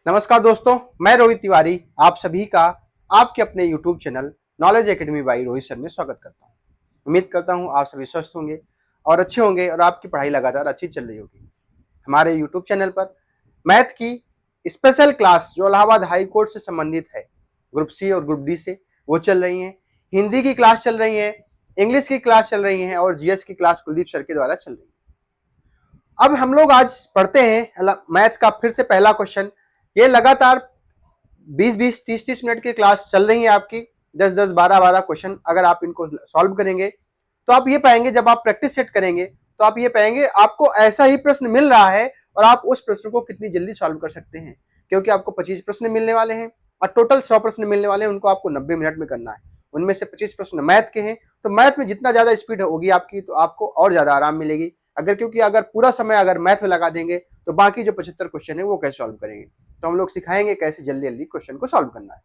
नमस्कार दोस्तों, मैं रोहित तिवारी आप सभी का आपके अपने YouTube channel knowledge academy by Rohit sir में स्वागत करता हूं। उम्मीद करता हूं आप सभी स्वस्थ होंगे और अच्छे होंगे और आपकी पढ़ाई लगातार अच्छी चल रही होगी। हमारे YouTube चैनल पर मैथ की स्पेशल क्लास जो इलाहाबाद हाई कोर्ट से संबंधित है, ग्रुप सी और ग्रुप डी से, वो चल रही है। हिंदी की क्लास चल रही है, इंग्लिश की क्लास चल रही है और जीएस की क्लास कुलदीप सर के द्वारा चल रही है। अब हम लोग आज पढ़ते हैं मैथ का फिर से पहला क्वेश्चन। ये लगातार 20-20, 30-30 मिनट की क्लास चल रही है आपकी, 10-10, 12-12 क्वेश्चन अगर आप इनको सॉल्व करेंगे तो आप ये पाएंगे, जब आप प्रैक्टिस सेट करेंगे तो आप ये पाएंगे आपको ऐसा ही प्रश्न मिल रहा है और आप उस प्रश्न को कितनी जल्दी सॉल्व कर सकते हैं, क्योंकि आपको 25 प्रश्न मिलने वाले हैं और टोटल 100 प्रश्न मिलने वाले हैं। उनको आपको 90 मिनट में करना है। उनमें से 25 प्रश्न मैथ के हैं, तो मैथ में जितना ज्यादा स्पीड होगी आपकी तो आपको और ज्यादा आराम मिलेगी। क्योंकि अगर पूरा समय अगर मैथ में लगा देंगे तो बाकी जो 75 क्वेश्चन है वो कैसे सॉल्व करेंगे। तो हम लोग सिखाएंगे कैसे जल्दी जल्दी क्वेश्चन को सॉल्व करना है।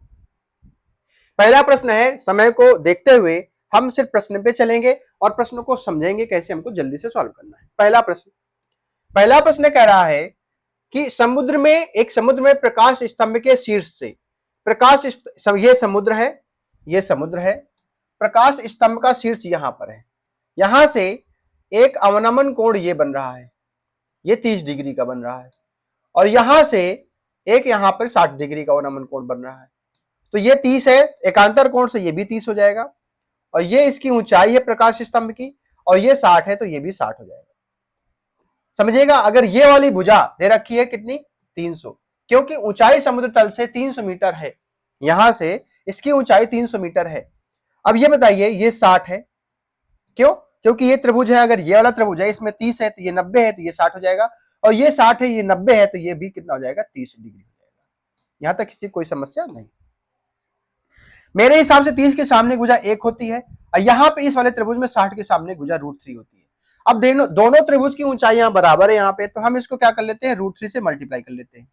पहला प्रश्न है, समय को देखते हुए हम सिर्फ प्रश्न पे चलेंगे और प्रश्न को समझेंगे कैसे हमको जल्दी से सॉल्व करना है। पहला प्रश्न कह रहा है कि एक समुद्र में प्रकाश स्तंभ के शीर्ष से ये समुद्र है। प्रकाश स्तंभ का शीर्ष यहां पर है। यहां से एक अवनमन कोण ये बन रहा है, ये 30 डिग्री का बन रहा है और यहां से एक यहां पर 60 डिग्री का अवनमन कोण बन रहा है। तो ये 30 है, एकांतर कोण से ये भी 30 हो जाएगा और ये इसकी ऊंचाई है प्रकाश स्तंभ की और ये 60 है तो ये भी 60 हो जाएगा। समझिएगा, अगर ये वाली भुजा दे रखी है कितनी, 300, क्योंकि ऊंचाई समुद्र तल से 300 मीटर है। यहां से इसकी ऊंचाई 300 मीटर है। अब ये बताइए ये 60 है, क्यों? क्योंकि ये त्रिभुज है, अगर ये वाला त्रिभुज है इसमें 30 है तो ये 90 है तो ये 60 हो जाएगा और ये 60 है ये 90 है तो ये भी कितना हो जाएगा, 30 डिग्री हो जाएगा। यहां तक किसी कोई समस्या नहीं। मेरे हिसाब से 30 के सामने भुजा 1 होती है और यहां पे इस वाले त्रिभुज में 60 के सामने भुजा √3 होती है। अब दोनों त्रिभुज की ऊंचाइयां बराबर है यहाँ पे, तो हम इसको क्या कर लेते हैं, √3 से मल्टीप्लाई कर लेते हैं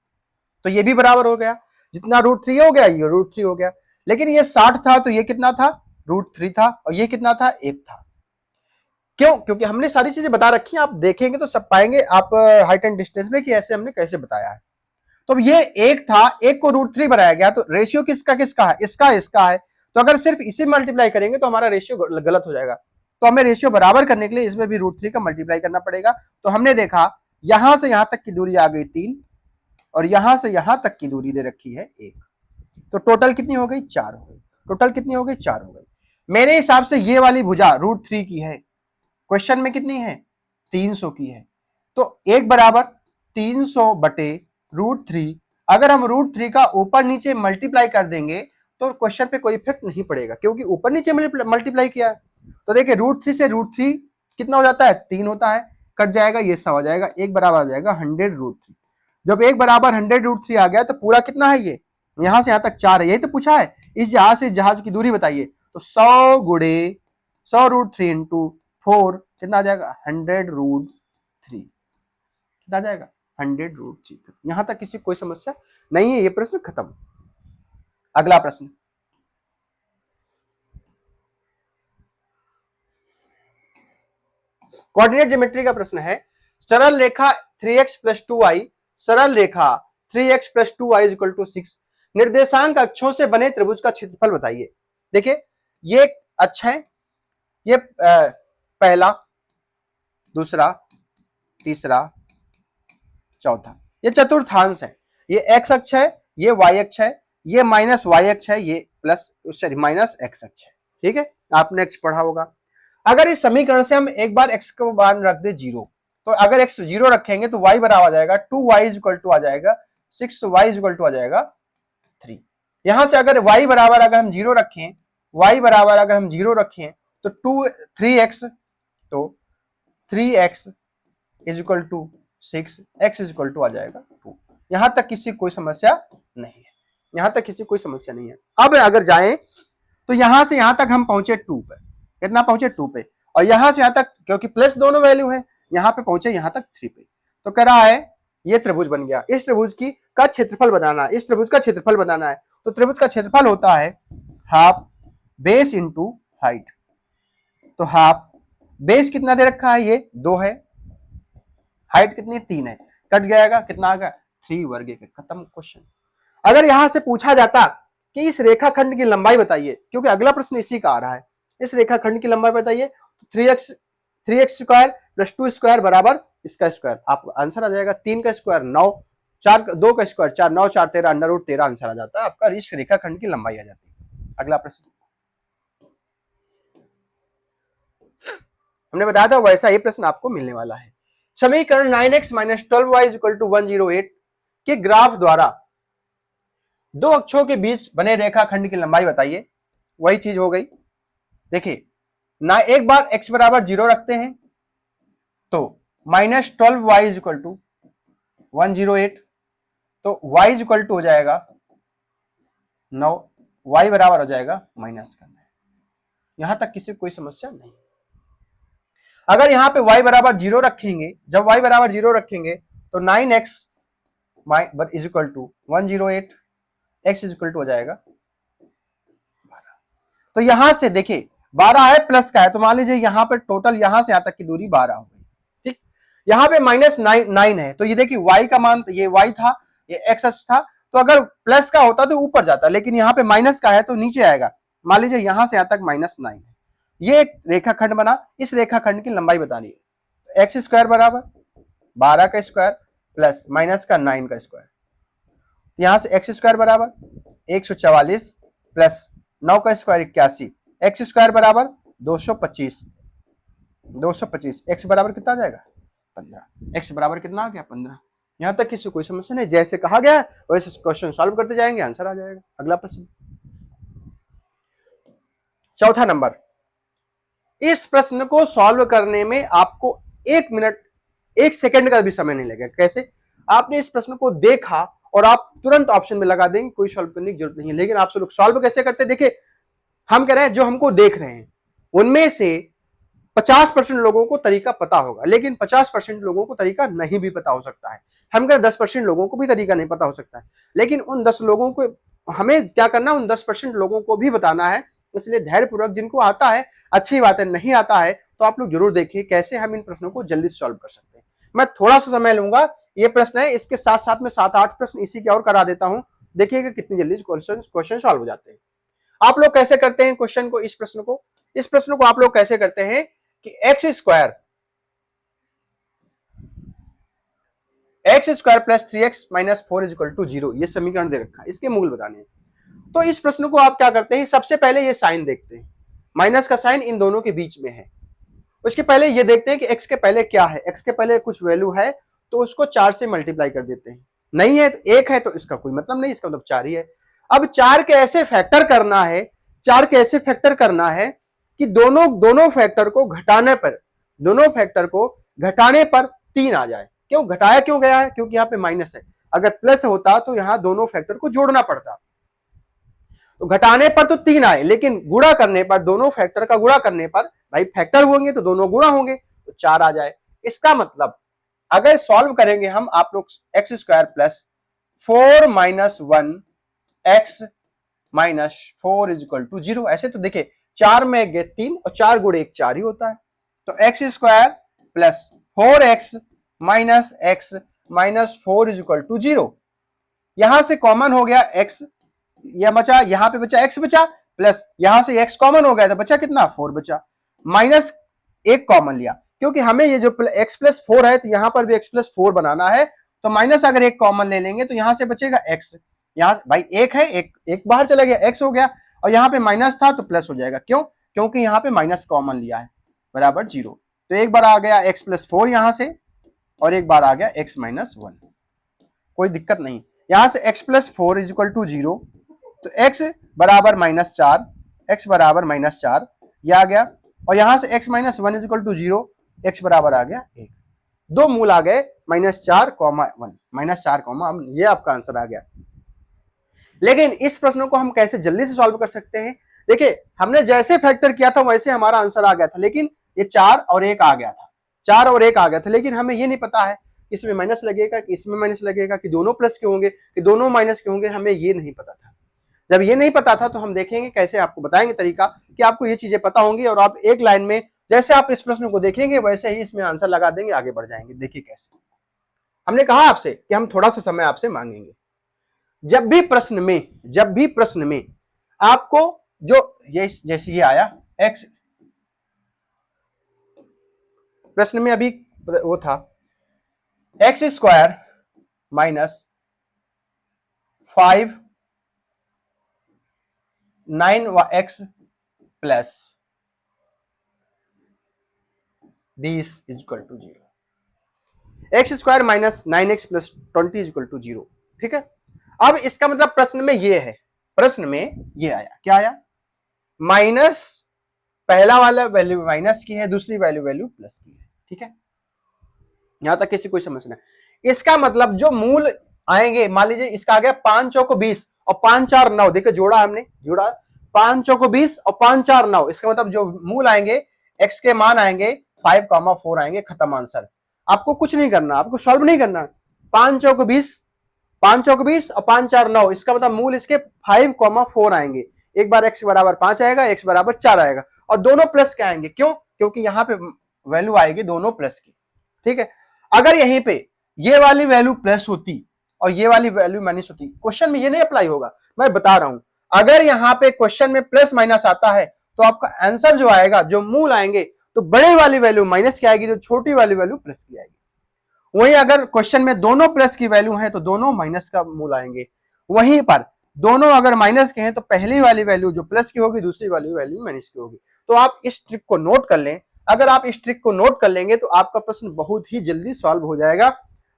तो ये भी बराबर हो गया। जितना √3 हो गया ये √3 हो गया। लेकिन ये 60 था तो ये कितना था, √3 था और ये कितना था, 1 था। क्यों? क्योंकि हमने सारी चीजें बता रखी हैं, आप देखेंगे तो सब पाएंगे आप हाइट एंड डिस्टेंस में कि ऐसे हमने कैसे बताया है। तो ये 1 था, 1 को √3 बनाया गया तो रेशियो किसका किसका है, इसका है। तो अगर सिर्फ इसे मल्टीप्लाई करेंगे तो हमारा रेशियो गलत हो जाएगा। तो हमें रेशियो बराबर करने के लिए इसमें भी √3 का मल्टीप्लाई करना पड़ेगा। तो हमने देखा यहां से यहां तक की दूरी आ गई 3 और यहां से यहां तक की दूरी दे रखी है 1। तो टोटल कितनी हो गई, 4 हो गई। टोटल कितनी हो गई, 4 हो गई। मेरे हिसाब से ये वाली भुजा √3 की है। क्वेश्चन में कितनी है, 300 की है। तो 1 बराबर 300 बटे √3। अगर हम √3 का ऊपर नीचे मल्टीप्लाई कर देंगे तो क्वेश्चन पे कोई इफेक्ट नहीं पड़ेगा, क्योंकि ऊपर नीचे मल्टीप्लाई किया है। तो देखिए √3 से √3 कितना हो जाता है, 3 होता है, कट जाएगा, ये 100 हो जाएगा, 1 बराबर आ जाएगा 100√3। जब 1 बराबर 100√3 आ गया तो पूरा कितना है, ये यहां से यहां तक 4 है, यही तो पूछा है। इस जहाज से जहाज की दूरी बताइए, तो 100 गुणे 100√3 इंटू 4 कितना आ जाएगा, 100√3 कितना आ जाएगा, 100√3। यहां तक किसी कोई समस्या नहीं है, ये प्रश्न खत्म। अगला प्रश्न, कोऑर्डिनेट ज्योमेट्री का प्रश्न है। सरल रेखा 3x + 2y, सरल रेखा 3x + 2y = 6 निर्देशांक अक्षों से बने त्रिभुज का क्षेत्रफल बताइए। देखिए ये अक्ष है, ये पहला, दूसरा, तीसरा, चौथा, ये चतुर्थांश है। ये x अक्ष है, ये y अक्ष है, ये -y अक्ष है, ये -x अक्ष है। ठीक है, आपने x पढ़ा होगा। अगर इस समीकरण से हम एक बार x को मान रख दे 0, तो अगर x 0 रखेंगे तो y बराबर आ जाएगा 2y = आ जाएगा 6y = आ जाएगा 3। यहां से अगर y बराबर अगर हम 0 रखें, y बराबर अगर हम 0 रखें तो 3x, तो 3x = 6, x = आ जाएगा 2। यहां तक किसी कोई समस्या नहीं है, यहां तक किसी कोई समस्या नहीं है। अब अगर जाएं तो यहां से यहां तक हम पहुंचे 2 पे, कितना पहुंचे, 2 पे, और यहां से यहां तक क्योंकि प्लस दोनों वैल्यू है, यहां पे पहुंचे यहां तक 3 पे। तो कह रहा है ये त्रिभुज बन गया, इस त्रिभुज की का क्षेत्रफल बनाना है, इस त्रिभुज का क्षेत्रफल बनाना है। तो त्रिभुज का क्षेत्रफल होता है हाफ बेस इंटू हाइट। तो हाफ बेस कितना दे रखा है, ये 2 है, हाइट कितनी, 3 है, कट जाएगा, कितना आ गया, 3 वर्ग। खत्म क्वेश्चन। अगर यहां से पूछा जाता कि इस रेखाखंड की लंबाई बताइए, क्योंकि अगला प्रश्न इसी का आ रहा है, इस रेखाखंड की लंबाई बताइए, तो 3x स्क्वायर प्लस 2 स्क्वायर बराबर इसका स्क्वायर, आपको आंसर आ जाएगा 3 का स्क्वायर 9, 4 2 का स्क्वायर 4, 9 4 13 अंडर रूट 13 आंसर आ जाता है आपका, इस रेखाखंड की लंबाई आ जाती है। अगला प्रश्न हमने बताया था वैसा ही प्रश्न आपको मिलने वाला है। समीकरण 9x minus 12y equal to 108 के ग्राफ द्वारा दो अक्षों के बीच बने रेखाखंड की लंबाई बताइए। वही चीज हो गई, देखिए ना एक बार x बराबर 0 रखते हैं तो माइनस 12y इक्वल टू 108, तो y इक्वल टू हो जाएगा 9, y बराबर हो जाएगा माइनस करना है। यहां तक किसी कोई समस्या नहीं। अगर यहां पे y बराबर 0 रखेंगे, जब y बराबर 0 रखेंगे तो 9x is equal to 108, x is equal to हो जाएगा 12। तो यहां से देखिए 12 है प्लस का है, तो मान लीजिए यहां पर टोटल यहां से यहां तक की दूरी 12 हो गई, ठीक। यहां पे माइनस 9 है, तो ये देखिए y का मान, ये y था, ये x था, तो अगर प्लस का होता तो ऊपर जाता, लेकिन यहाँ पे माइनस का है तो नीचे आएगा। मान लीजिए यहां से यहां तक -9 है, ये एक रेखाखंड बना, इस रेखाखंड की लंबाई बतानी है। एक्स स्क्वायर बराबर 12 का स्क्वायर प्लस माइनस का 9 का स्क्वायर, यहां से एक्स स्क्वायर बराबर 144 प्लस 9 का स्क्वायर 81, एक्स स्क्वायर बराबर 225, 225 एक्स बराबर कितना आ जाएगा 15, एक्स बराबर कितना आ गया 15। यहां तक किसी कोई समस्या नहीं, जैसे कहा गया है वैसे क्वेश्चन सॉल्व करते जाएंगे, आंसर आ जाएगा। अगला प्रश्न चौथा नंबर, इस प्रश्न को सॉल्व करने में आपको 1 मिनट 1 सेकंड का भी समय नहीं लगेगा। कैसे? आपने इस प्रश्न को देखा और आप तुरंत ऑप्शन में लगा देंगे, कोई सॉल्व करने की जरूरत नहीं है। लेकिन आप लोग सॉल्व कैसे करते हैं, देखिए हम कह रहे हैं जो हमको देख रहे हैं उनमें से 50% लोगों को तरीका पता होगा, लेकिन 50% लोगों को तरीका नहीं भी पता हो सकता है। हम कह 10% लोगों को भी तरीका नहीं पता हो सकता है, लेकिन उन 10 लोगों को हमें क्या करना, उन 10% लोगों को भी बताना है। इसलिए धैर्यपूर्वक, जिनको आता है अच्छी बात है, नहीं आता है तो आप लोग जरूर देखिए कैसे हम इन प्रश्नों को जल्दी से सॉल्व कर सकते हैं। मैं थोड़ा सा समय लूंगा, ये प्रश्न है, इसके साथ साथ में 7-8 प्रश्न इसी के और करा देता हूं, देखिएगा कितनी जल्दी क्वेश्चन सॉल्व हो जाते हैं। आप लोग कैसे करते हैं क्वेश्चन को, इस प्रश्न को आप लोग कैसे करते हैं कि x square plus 3x minus 4 is equal to 0, ये समीकरण दे रखा है, इसके मूल बताने हैं। तो इस प्रश्न को आप क्या करते हैं, सबसे पहले ये साइन देखते हैं, माइनस का साइन इन दोनों के बीच में है। उसके पहले ये देखते हैं कि x के पहले क्या है, x के पहले कुछ वैल्यू है तो उसको 4 से मल्टीप्लाई कर देते हैं, नहीं है तो 1 है तो इसका कोई मतलब नहीं, इसका मतलब 4 ही है। अब 4 के ऐसे फैक्टर करना है, 4 के ऐसे फैक्टर करना है कि दोनों फैक्टर को घटाने पर 3 आ जाए। क्यों घटाया क्यों गया है, क्योंकि यहाँ पे माइनस है, अगर प्लस होता तो यहाँ दोनों फैक्टर को जोड़ना पड़ता। तो घटाने पर तो 3 आए, लेकिन गुणा करने पर, दोनों फैक्टर का गुणा करने पर, भाई फैक्टर होंगे तो दोनों गुणा होंगे तो 4 आ जाए। इसका मतलब अगर सॉल्व करेंगे हम, आप लोग x square plus 4 minus 1 x minus 4 is equal to 0, ऐसे तो देखिए 4 में गए 3 और 4 गुणे 1 4 ही होता है। तो x square plus 4x minus x minus 4 is equal to 0, यहां से कॉमन हो गया x, यह बचा, यहां पे बचा x बचा, प्लस यहां से x कॉमन हो गया तो बचा कितना 4 बचा, माइनस 1 कॉमन लिया, क्योंकि हमें ये जो x प्लस 4 है तो यहां पर भी x प्लस 4 बनाना है, तो माइनस अगर 1 कॉमन ले लेंगे तो यहां से बचेगा x, यहां भाई 1 है, एक बाहर चला गया x हो गया, और यहां पे माइनस था तो प्लस हो जाएगा, क्यों, क्योंकि यहां पे माइनस कॉमन लिया है, बराबर 0। तो एक बार आ गया x प्लस 4 यहां से, और एक बार आ गया x माइनस 1, कोई दिक्कत नहीं। यहां से x plus 4 is equal to 0, तो x बराबर -4, x बराबर -4 ये आ गया, और यहां से x minus 1 is equal to 0, x बराबर आ गया 1, दो मूल आ गए -4, -4, ये आपका आंसर आ गया। लेकिन इस प्रश्न को हम कैसे जल्दी से सॉल्व कर सकते हैं, देखिए हमने जैसे फैक्टर किया था वैसे हमारा आंसर आ गया था, लेकिन ये 4 और 1 आ गया था, 4 और 1 आ गया था, लेकिन हमें ये नहीं पता है इसमें माइनस लगेगा कि इसमें माइनस लगेगा कि दोनों प्लस के होंगे कि दोनों माइनस के होंगे, हमें ये नहीं पता था। जब ये नहीं पता था तो हम देखेंगे कैसे, आपको बताएंगे तरीका कि आपको ये चीजें पता होंगी, और आप एक लाइन में जैसे आप इस प्रश्न को देखेंगे वैसे ही इसमें आंसर लगा देंगे, आगे बढ़ जाएंगे। देखिए कैसे, हमने कहा आपसे कि हम थोड़ा सा समय आपसे मांगेंगे। जब भी प्रश्न में आपको जो ये जैसे ये आया x, प्रश्न में अभी वो था x square minus 5 9x plus this is equal to 0, x square minus 9x plus 20 is equal to 0। ठीक है, अब इसका मतलब प्रश्न में ये है, प्रश्न में ये आया, क्या आया, माइनस, पहला वाला वैल्यू माइनस की है, दूसरी वैल्यू प्लस की है। ठीक है, यहां तक किसी कोई समझना है। इसका मतलब जो मूल आएंगे, मान लीजिए इसका आ गया 5 चौको 20 और 5 4 9, देखो जोड़ा हमने, जोड़ा 5 चौको 20 और 5 4 9, इसका मतलब जो मूल आएंगे x के मान आएंगे 5,4 आएंगे, खत्म आंसर। आपको कुछ नहीं करना, आपको सॉल्व नहीं करना। 5 चौको 20, 5 चौको 20 और 5 4 9, इसका मतलब मूल इसके 5,4 आएंगे। एक बार x बराबर 5 आएगा, x बराबर 4 आएगा, और दोनों प्लस के आएंगे। क्यों? क्योंकि यहां पे वैल्यू आएगी दोनों प्लस की। ठीक है, अगर यहीं पे ये वाली वैल्यू प्लस होती और ये वाली वैल्यू माइनस होती, क्वेश्चन में ये नहीं अप्लाई होगा। मैं बता रहा हूं, अगर यहाँ पे क्वेश्चन में प्लस माइनस आता है तो आपका आंसर जो आएगा, जो मूल आएंगे, तो बड़े वाली वैल्यू माइनस की आएगी, जो छोटी वाली वैल्यू प्लस की आएगी। वहीं अगर क्वेश्चन में दोनों प्लस की वैल्यू है तो दोनों माइनस का मूल आएंगे। वहीं पर दोनों अगर माइनस के हैं तो पहली वाली वैल्यू जो प्लस की होगी, दूसरी वाली वैल्यू माइनस की होगी। तो आप इस ट्रिक को नोट कर लें। अगर आप इस ट्रिक को नोट कर लेंगे तो आपका प्रश्न बहुत ही जल्दी सॉल्व हो जाएगा।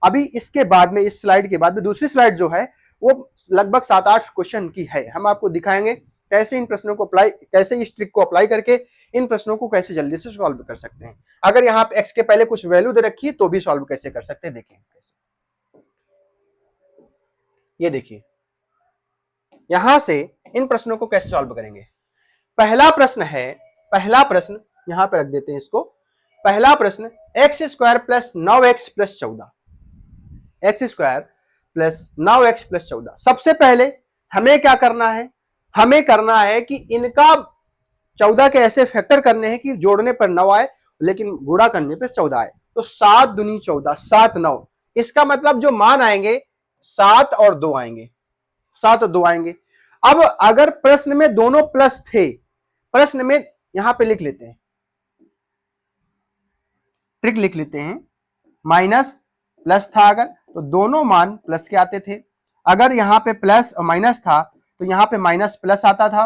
अभी इसके बाद में, इस स्लाइड के बाद में दूसरी स्लाइड जो है वो लगभग 7-8 क्वेश्चन की है। हम आपको दिखाएंगे कैसे इन प्रश्नों को अप्लाई, कैसे इस ट्रिक को अप्लाई करके इन प्रश्नों को कैसे जल्दी से सॉल्व कर सकते हैं। अगर यहाँ पे x के पहले कुछ वैल्यू दे रखी है तो भी सॉल्व कैसे कर सकते हैं, देखिए कैसे। ये देखिए, यहां से इन प्रश्नों को कैसे सॉल्व करेंगे। पहला प्रश्न है, पहला प्रश्न यहां पे रख देते हैं इसको। पहला प्रश्न x square plus 9x plus 14, x square plus 9x plus 14। सबसे पहले हमें क्या करना है, हमें करना है कि इनका 14 के ऐसे फैक्टर करने हैं कि जोड़ने पर 9 आए लेकिन गुणा करने पर 14 आए। तो 7 दूनी 14, 7 9, इसका मतलब जो मान आएंगे 7 और 2 आएंगे, 7 और 2 आएंगे। अब अगर प्रश्न में दोनों प्लस थे, प्रश्न में यहां पे लिख लेते हैं, ट्रिक लिख लेते हैं, माइनस प्लस था अगर तो दोनों मान प्लस के आते थे। अगर यहां पे प्लस और माइनस था तो यहां पे माइनस प्लस आता था।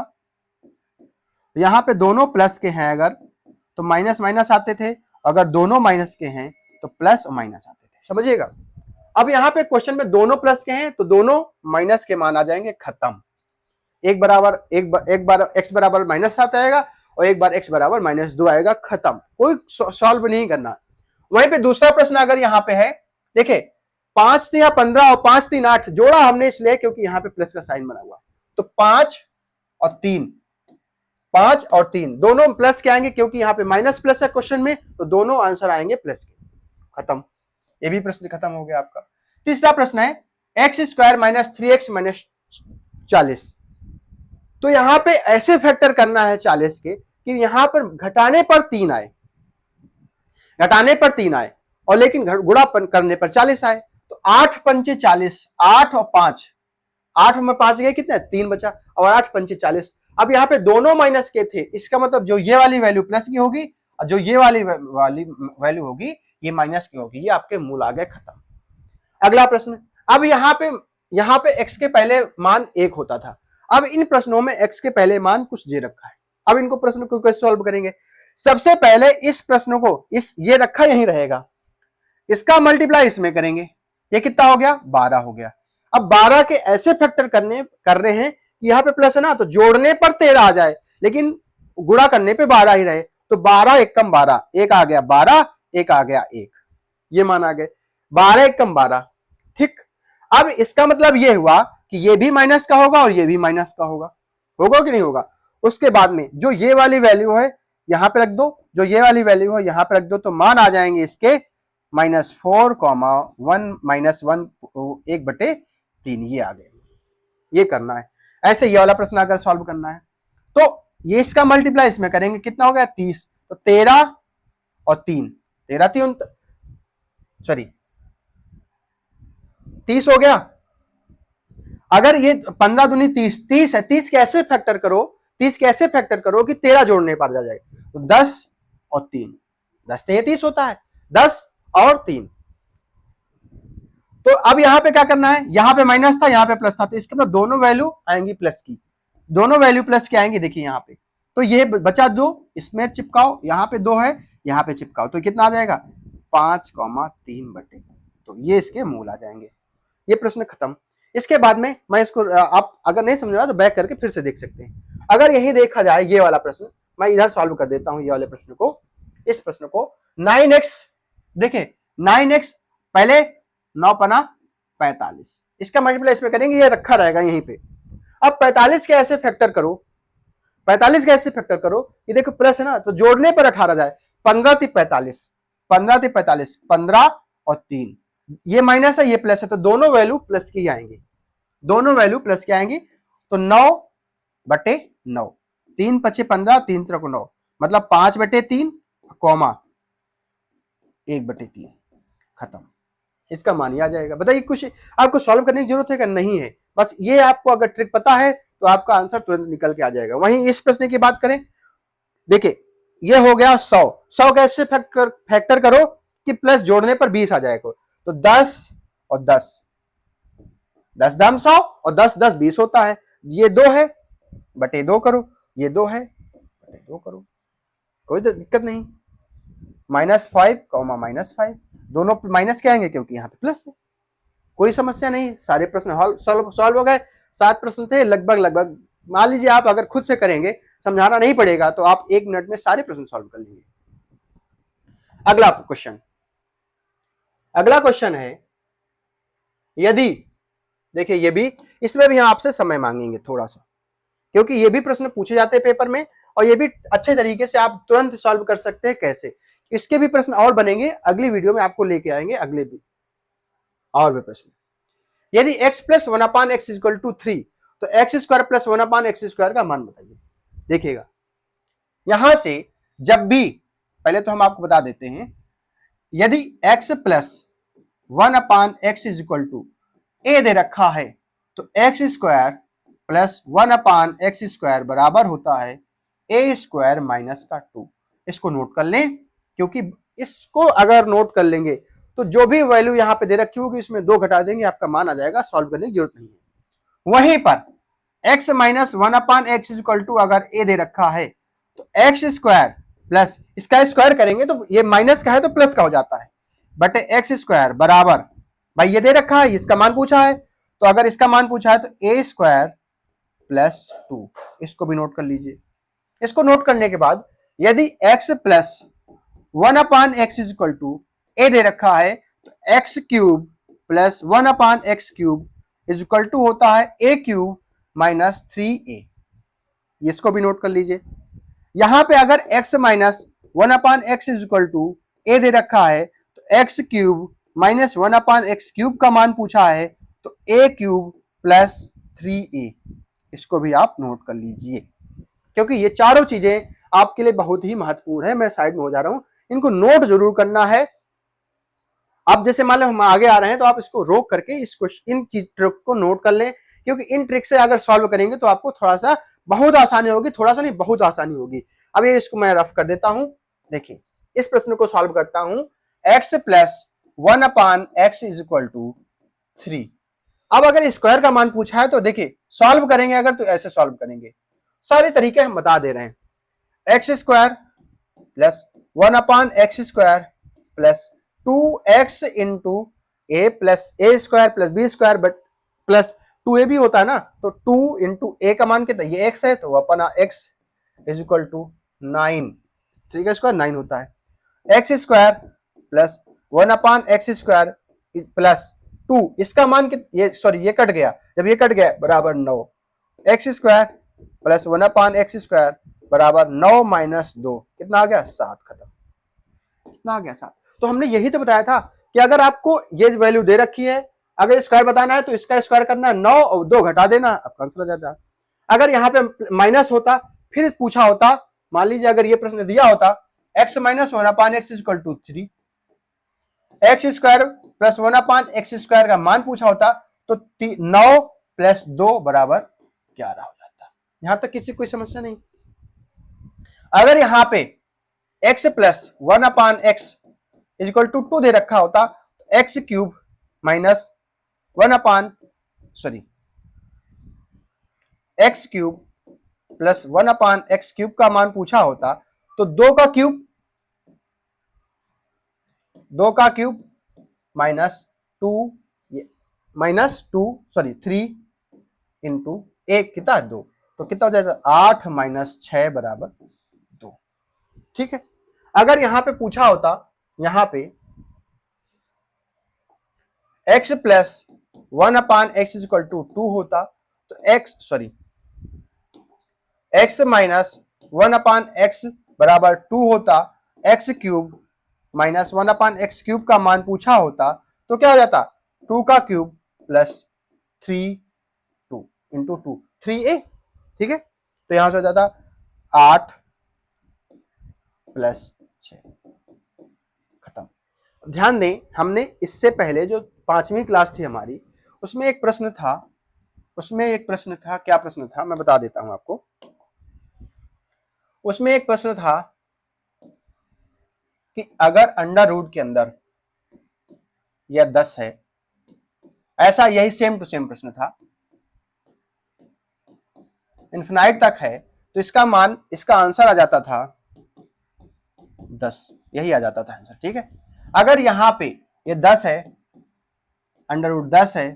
यहां पे दोनों प्लस के हैं अगर तो माइनस माइनस आते थे, अगर दोनों माइनस के हैं तो प्लस और माइनस आते थे। समझिएगा। अब यहां पे क्वेश्चन में दोनों प्लस के हैं तो दोनों माइनस के मान आ जाएंगे, खत्म। एक बार एक्स बराबर माइनस 7 आएगा और एक बार एक्स बराबर -2 आएगा, खत्म। कोई सॉल्व नहीं करना। वहीं पे दूसरा प्रश्न अगर यहाँ पे है, देखिए 5 3 15 और 5 3 8, जोड़ा हमने इसलिए क्योंकि यहाँ पे प्लस का साइन बना हुआ। तो 5 और 3, 5 और 3 दोनों प्लस के आएंगे क्योंकि यहाँ पे माइनस प्लस है क्वेश्चन में, तो दोनों आंसर आएंगे प्लस के, खत्म। ये भी प्रश्न खत्म हो गया आपका। तीसरा प्रश्न है x square minus 3x minus 40। तो यहां पे ऐसे फैक्टर करना है 40 के कि यहां पर घटाने पर 3 आए, घटाने पर 3 आए और लेकिन गुणा करने पर 40 आए। तो 8 पंचे 40, 8 और 5, 8 में 5 गए कितने, 3 बचा, और 8 पंचे 40। अब यहाँ पे दोनों माइनस के थे, इसका मतलब जो ये वाली वैल्यू प्लस की होगी और जो ये वाली वैल्यू होगी ये माइनस की होगी। ये आपके मूल आ गए, खत्म। अगला प्रश्न, अब यहाँ पे x के पहले मान 1 होता था। अब इन प्रश्नों में x के पहले मान कुछ दे रखा है। अब इनको प्रश्न को कैसे सॉल्व करेंगे। सबसे पहले इस प्रश्न को, इस ये रखा यहीं रहेगा, इसका मल्टीप्लाई इसमें करेंगे, ये कितना हो गया, 12 हो गया। अब 12 के ऐसे फैक्टर कर रहे हैं कि यहाँ पे प्लस है ना, तो जोड़ने पर 13 आ जाए लेकिन गुणा करने पे 12 ही रहे। तो 12 एकम 12, एक आ गया 12, एक आ गया 1, ये मान आ गए, 12 एकम 12। ठीक, अब इसका मतलब ये हुआ कि ये भी माइनस का होगा और ये भी माइनस का होगा, होगा कि नहीं होगा। उसके बाद में जो ये वाली वैल्यू है यहां पे रख दो, जो ये वाली वैल्यू है यहां पे रख दो, तो मान आ जाएंगे इसके -4, 1 -1 1/3, ये आ गए। ये करना है। ऐसे ये वाला प्रश्न अगर सॉल्व करना है तो ये इसका मल्टीप्लाई इसमें करेंगे, कितना हो गया 30, तो 13 और 3, 13 3 सॉरी 30 हो गया। अगर ये 15 दूनी 30, 30 है, 30 कैसे फैक्टर करो, 30 कैसे फैक्टर करो कि 13 जोड़ने पर आ जाएगा, तो 10 और 3, 10 33 होता है, 10 और 3। तो अब यहां पे क्या करना है, यहां पे माइनस था, यहां पे प्लस था, तो इसके अंदर दोनों वैल्यू आएंगी प्लस की, दोनों वैल्यू प्लस की आएंगी। देखिए यहां पे तो ये बचा 2, इसमें चिपकाओ, यहां पे 2 है, यहां पे चिपकाओ, तो कितना आ जाएगा 5,3 तो ये इसके मूल आ जाएंगे। ये प्रश्न खत्म। इसके बाद में मैं इसको, आप अगर नहीं समझ रहा तो बैक करके फिर से देख सकते हैं। अगर यही देखा जाए ये वाला प्रश्न, मैं इधर सॉल्व कर देता हूं ये वाले प्रश्न को, इस प्रश्न को 9x, देखिए 9x पहले 9 पना 45, इसका मल्टीप्लाई इसमें करेंगे, ये रखा रहेगा यहीं पे। अब 45 के ऐसे फैक्टर करो, 45 कैसे फैक्टर करो, ये देखो प्लस है ना, तो जोड़ने पर 18 जाए, 15 × 45, 15 × 45, 15 और 3, ये माइनस है ये प्लस है, तो दोनों वैल्यू प्लस की आएंगी, दोनों वैल्यू प्लस की आएंगी। तो 9/9, 3 × 5 = 15, 3 × 9, मतलब 5/3 कॉमा 1/3, खत्म। इसका मान आ जाएगा। बताइए कुछ आपको सॉल्व करने की जरूरत है कि नहीं है, बस ये आपको अगर ट्रिक पता है तो आपका आंसर तुरंत निकल के आ जाएगा। वहीं इस प्रश्न की बात करें, देखिए ये हो गया 100, 100 कैसे फैक्टर करो कि प्लस जोड़ने पर 20 आ जाएगा, तो 10 और 10, 10 दाम 100 और 10 10 20 होता है। ये 2 है बटे 2 करो, ये 2 है बटे 2 करो, कोई दिक्कत नहीं। -5 -5, दोनों माइनस के आएंगे क्योंकि यहाँ पे प्लस है, कोई समस्या नहीं। सारे प्रश्न सॉल्व हो गए, 7 प्रश्न थे लगभग। मान लीजिए आप अगर खुद से करेंगे, समझाना नहीं पड़ेगा, तो आप 1 मिनट में सारे प्रश्न सॉल्व कर लेंगे। अगला क्वेश्चन है, यदि, देखिए ये भी, इसमें भी हम आपसे समय मांगेंगे थोड़ा सा, क्योंकि ये भी प्रश्न पूछे जाते हैं पेपर में, और ये भी अच्छे तरीके से आप तुरंत सॉल्व कर सकते हैं। कैसे, इसके भी प्रश्न और बनेंगे, अगली वीडियो में आपको लेके आएंगे अगले भी और भी प्रश्न। यदि x + 1/x = 3, तो x² + 1/x² का मान बताइए। देखिएगा यहां से जब भी, पहले तो हम आपको बता देते हैं, यदि x + 1/x = a दे रखा है, तो x² + 1/x² बराबर होता है a² - 2। इसको नोट कर लें, क्योंकि इसको अगर नोट कर लेंगे तो जो भी वैल्यू यहां पे दे रखी होगी इसमें 2 घटा देंगे, आपका मान आ जाएगा, सॉल्व करने की जरूरत नहीं है। वहीं पर x - 1/x = अगर a दे रखा है, तो x² प्लस, इसका स्क्वायर करेंगे तो ये माइनस का है तो प्लस का हो जाता है, बटे x² बराबर, भाई ये दे रखा है, इसका मान पूछा है, तो अगर इसका मान पूछा है तो a² + 2, इसको भी नोट कर लीजिए। इसको नोट करने के बाद यदि x + 1/x = a दे रखा है, तो x³ + 1/x³ = होता है a³ - 3a, इसको भी नोट कर लीजिए। यहां पे अगर x - 1/x = a दे रखा है, तो x³ - 1/x³ का मान पूछा है, तो a³ + 3a, इसको भी आप नोट कर लीजिए, क्योंकि ये चारों चीजें आपके लिए बहुत ही महत्वपूर्ण है। मैं साइड में हो जा रहा हूं, इनको नोट जरूर करना है। आप जैसे मान लो हम आगे आ रहे हैं, तो आप इसको रोक करके इन ट्रिक को नोट कर लें, क्योंकि इन ट्रिक से अगर सॉल्व करेंगे तो आपको थोड़ा सा बहुत आसानी होगी, थोड़ा सा नहीं बहुत आसानी होगी। अब ये इसको मैं रफ कर देता हूं। देखिए इस प्रश्न को सॉल्व करता हूं, x + 1/x = 3। अब अगर स्क्वायर का मान पूछा है तो देखिए सॉल्व करेंगे अगर, तो ऐसे सॉल्व करेंगे, सारे तरीके हम बता दे रहे हैं। x² + 1/x² + 2x × a + a² + b² but plus 2a भी होता है ना, तो 2 × a का मान कितना, ये x है, तो अपना x = 9, 3 का स्क्वायर 9 होता है। x² + 1/x² + 2, इसका मान ये सॉरी ये कट गया, जब ये कट गया बराबर 9, x² + 1/x² बराबर 9 - 2, कितना आ गया 7, खत्म। कितना आ गया 7। तो हमने यही तो बताया था कि अगर आपको ये वैल्यू दे रखी है, अगर स्क्वायर बताना है तो इसका स्क्वायर करना है, 9 और 2 घटा देना, आपका आंसर आ जाता। अगर यहाँ पे माइनस होता, फिर पूछा होता, मान लीजिए अगर ये प्रश्न दिया होता x - 1/x = 3, x² + 1/x² का मान पूछा होता, तो 9 प्लस 2 बराबर 11 हो जाता। यहां तक किसी कोई समस्या नहीं। अगर यहां पे x plus 1/x is equal to 2 दे रखा होता तो x cube minus 1/, x cube plus 1/x³ का मान पूछा होता तो 2 का क्यूब -3 इंटू 1 कितना 2, तो कितना हो जाएगा 8 माइनस 6 बराबर 2। ठीक है। अगर यहां पे पूछा होता, यहां पे x plus 1/x is equal to 2 होता तो x माइनस 1/x बराबर 2 होता, एक्स क्यूब माइनस 1/x³ का मान पूछा होता तो क्या हो जाता 2 का क्यूब प्लस 2 इंटू 2 3a। ठीक है, तो यहां से हो जाता 8 प्लस 6, खत्म। ध्यान दें, हमने इससे पहले जो 5वीं क्लास थी हमारी, उसमें एक प्रश्न था, क्या प्रश्न था मैं बता देता हूं आपको। उसमें एक प्रश्न था कि अगर अंडर रूट के अंदर यह 10 है, ऐसा यही सेम टू सेम प्रश्न था, इन्फिनाइट तक है, तो इसका आंसर आ जाता था 10, यही आ जाता था आंसर। ठीक है, अगर यहां पे ये 10 है, अंडर रूट 10 है,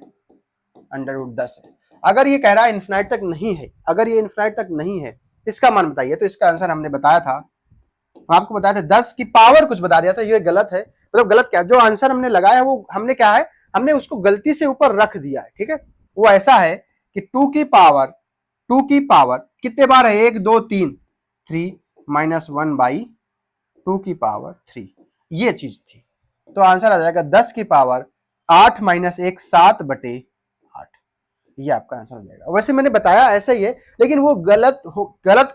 अगर ये कह रहा है इन्फिनाइट तक नहीं है, अगर ये इन्फिनाइट तक नहीं है, इसका मान बताइए, तो इसका आंसर हमने बताया था, आपको बताया था 10 की पावर कुछ बता दिया था, ये गलत है। मतलब गलत क्या, जो आंसर हमने लगाया वो हमने क्या है, हमने उसको गलती से ऊपर रख दिया है। ठीक है, वो ऐसा है कि 2 की पावर कितने बार है, 1 2 3, 3 माइनस 1/2 की पावर 3, ये चीज थी। तो आंसर आ जाएगा 10 की पावर 8 माइनस 1 7/8, ये आपका आंसर हो जाएगा। वैसे मैंने बताया ऐसा ही है, लेकिन वो गलत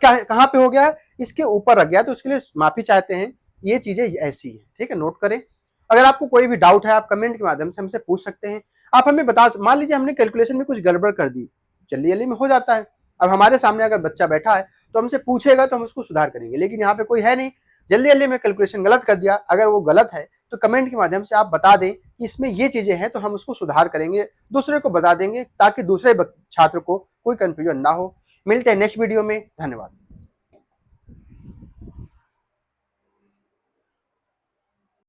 कहां पे हो गया, इसके ऊपर रख गया, तो उसके लिए माफी चाहते हैं। ये चीजें ऐसी है। ठीक है, नोट करें। अगर आपको कोई भी डाउट है, आप कमेंट के माध्यम से हमसे पूछ सकते हैं। आप हमें मान लीजिए हमने कैलकुलेशन में कुछ गड़बड़ कर दी, जल्दी में हो जाता है। अब हमारे सामने अगर बच्चा बैठा है तो हमसे पूछेगा तो हम उसको सुधार करेंगे, लेकिन यहाँ पे कोई है नहीं, जल्दी में कैलकुलेशन गलत कर दिया। अगर वो गलत है तो कमेंट के माध्यम से आप बता दें कि इसमें ये चीजें हैं, तो हम उसको सुधार करेंगे, दूसरे को बता देंगे, ताकि दूसरे छात्र को कोई कंफ्यूजन ना हो। मिलते हैं नेक्स्ट वीडियो में, धन्यवाद।